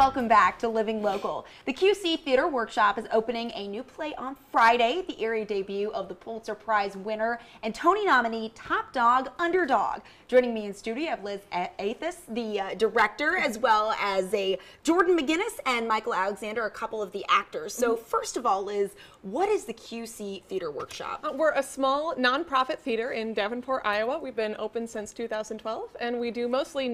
welcome back to Living Local. The QC Theater Workshop is opening a new play on Friday, the area debut of the Pulitzer Prize winner and Tony nominee Topdog, Underdog. Joining me in studio, I have Lis Athas, the director, as well as Jordan McGinnis and Michael Alexander, a couple of the actors. So first of all, Liz, what is the QC Theater Workshop? We're a small nonprofit theater in Davenport, Iowa. We've been open since 2012, and we do mostly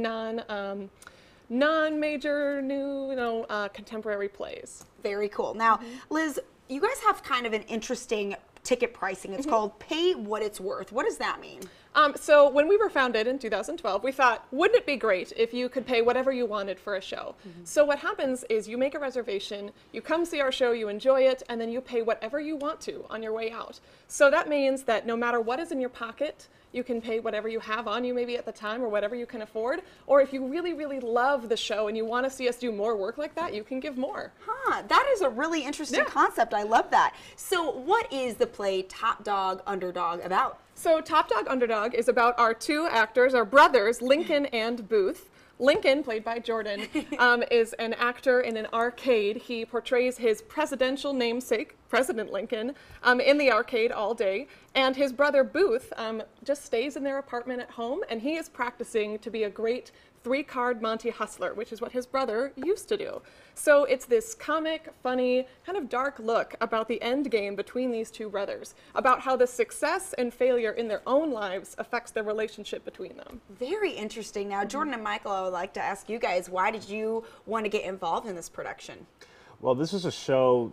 non-major, new, contemporary plays. Very cool. Now, Liz, you guys have kind of an interesting ticket pricing. It's called Pay What It's Worth. What does that mean? So when we were founded in 2012, we thought, wouldn't it be great if you could pay whatever you wanted for a show? So what happens is you make a reservation, you come see our show, you enjoy it, and then you pay whatever you want to on your way out. So that means that no matter what is in your pocket, you can pay whatever you have on you maybe at the time or whatever you can afford. Or if you really, really love the show and you want to see us do more work like that, you can give more. That is a really interesting concept. I love that. So what is the play Topdog, Underdog about? So Topdog, Underdog is about our two actors, our brothers, Lincoln and Booth. Lincoln, played by Jordan, is an actor in an arcade. He portrays his presidential namesake, President Lincoln, in the arcade all day. And his brother Booth just stays in their apartment at home, and he is practicing to be a great three-card Monte hustler, which is what his brother used to do. So it's this comic, funny, kind of dark look about the end game between these two brothers, about how the success and failure in their own lives affects the relationship between them. Very interesting. Now, Jordan and Michael, I would like to ask you guys, why did you want to get involved in this production? Well, this is a show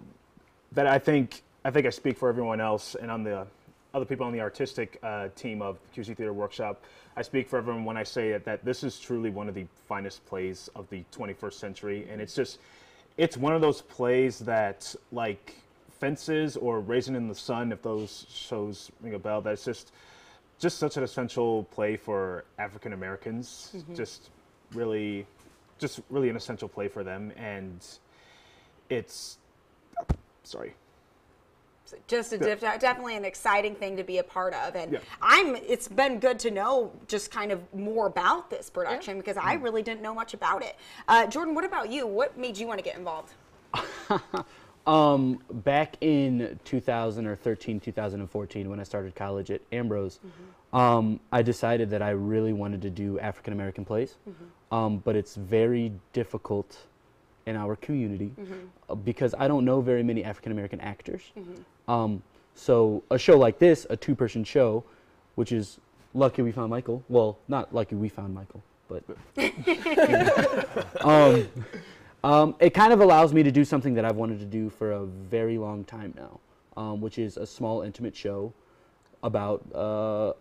that I think I speak for everyone else, and on the other people on the artistic team of QC Theater Workshop, I speak for everyone when I say that this is truly one of the finest plays of the 21st century, and it's one of those plays that, like Fences or Raisin in the Sun, if those shows ring a bell, that's just such an essential play for African Americans, just really an essential play for them, and it's definitely an exciting thing to be a part of, and it's been good to know just kind of more about this production because I really didn't know much about it. Jordan, what about you? What made you want to get involved? Back in 2013, 2014, when I started college at Ambrose, I decided that I really wanted to do African American plays, but it's very difficult in our community because I don't know very many African American actors. So a show like this, a two-person show, which is lucky we found Michael. Well, not lucky we found Michael, but it kind of allows me to do something that I've wanted to do for a very long time now, which is a small, intimate show about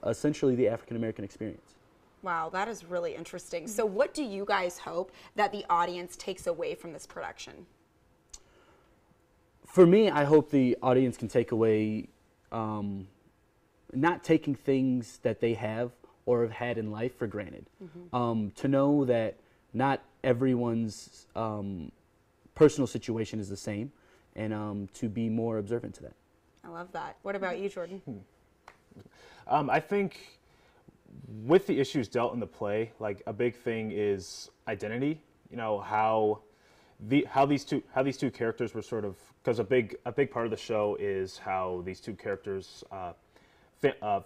essentially the African American experience. Wow, that is really interesting. So what do you guys hope that the audience takes away from this production? For me, I hope the audience can take away not taking things that they have or have had in life for granted. To know that not everyone's personal situation is the same, and to be more observant to that. I love that. What about you, Jordan? I think with the issues dealt in the play, like a big thing is identity. You know, how these two characters were sort of, because a big part of the show is how these two characters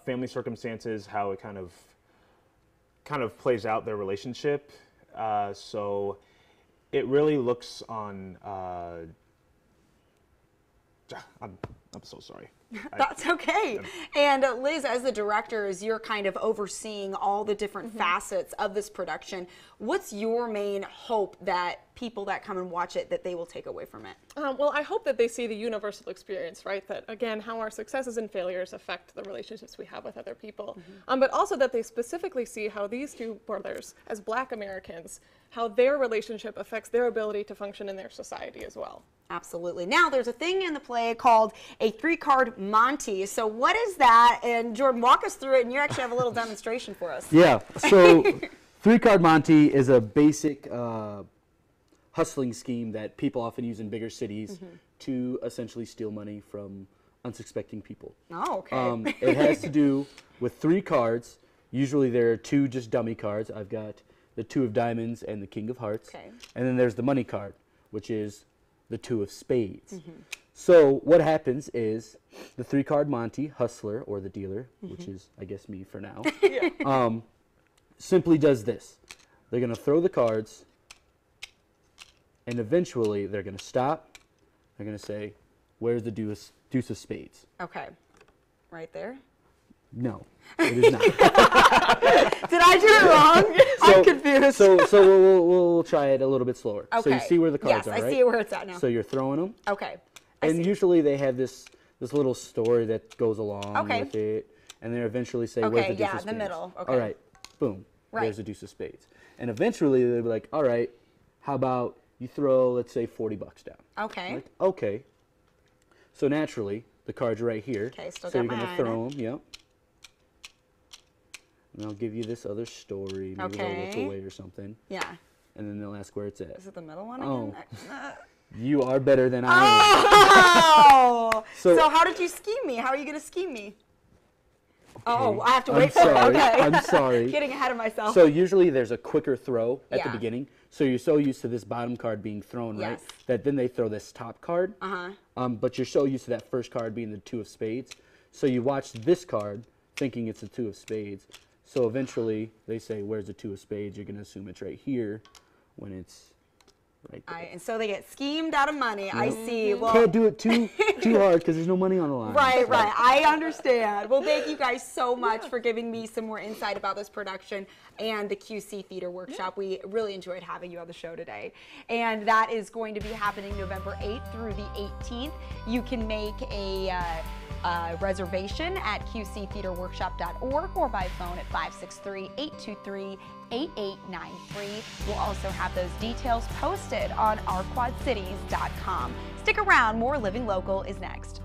family circumstances, how it kind of plays out their relationship. So it really looks on. I'm so sorry. That's okay. And Liz, as the director, as you're kind of overseeing all the different facets of this production, what's your main hope that people that come and watch it, that they will take away from it? Well, I hope that they see the universal experience, right? That, again, how our successes and failures affect the relationships we have with other people. But also that they specifically see how these two brothers, as Black Americans, how their relationship affects their ability to function in their society as well. Absolutely. Now, there's a thing in the play called a three-card Monte. So what is that? And Jordan, walk us through it, and you actually have a little demonstration for us. Yeah. So three-card Monte is a basic hustling scheme that people often use in bigger cities to essentially steal money from unsuspecting people. Oh, okay. It has to do with three cards. Usually there are two just dummy cards. I've got the 2 of diamonds, and the king of hearts. Okay. And then there's the money card, which is the 2 of spades. So what happens is the 3-card Monty, hustler, or the dealer, which is, I guess, me for now, simply does this. They're going to throw the cards, and eventually they're going to stop. They're going to say, where's the deuce of spades? Okay. Right there. No, it is not. Did I do it wrong? I'm confused. So we'll try it a little bit slower. Okay. So you see where the cards yes, are, I right? see where it's at now. So you're throwing them. Okay. And usually they have this little story that goes along Okay. with it. And they eventually say, Okay, where's the deuce yeah, of spades? the middle. Okay. All right, boom, Right. there's the deuce of spades. And eventually they'll be like, all right, how about you throw, let's say, $40 down. Okay. Like, okay. So naturally, the card's right here. Okay, still so got you're going to mine. throw them, yep. And I'll give you this other story. Maybe they'll look Okay. away or something. Yeah. And then they'll ask where it's at. Is it the middle one Oh. again? You are better than I am. Oh! So- So how did you scheme me? How are you going to scheme me? Oh, I have to I'm wait for it. sorry. Okay. I'm sorry. Getting ahead of myself. So usually there's a quicker throw at the Yeah. beginning. So you're so used to this bottom card being thrown, right? Yes. That then they throw this top card. But you're so used to that first card being the 2 of spades. So you watch this card thinking it's the 2 of spades. So eventually they say, where's the 2 of spades? You're going to assume it's right here when it's right there. And so they get schemed out of money. I see. Well, Can't do it too hard because there's no money on the line. right. I understand. Well, thank you guys so much for giving me some more insight about this production and the QC Theater Workshop. We really enjoyed having you on the show today. And that is going to be happening November 8th through the 18th. You can make a reservation at qctheaterworkshop.org or by phone at 563-823-8893. We'll also have those details posted on ourquadcities.com. Stick around, more Living Local is next.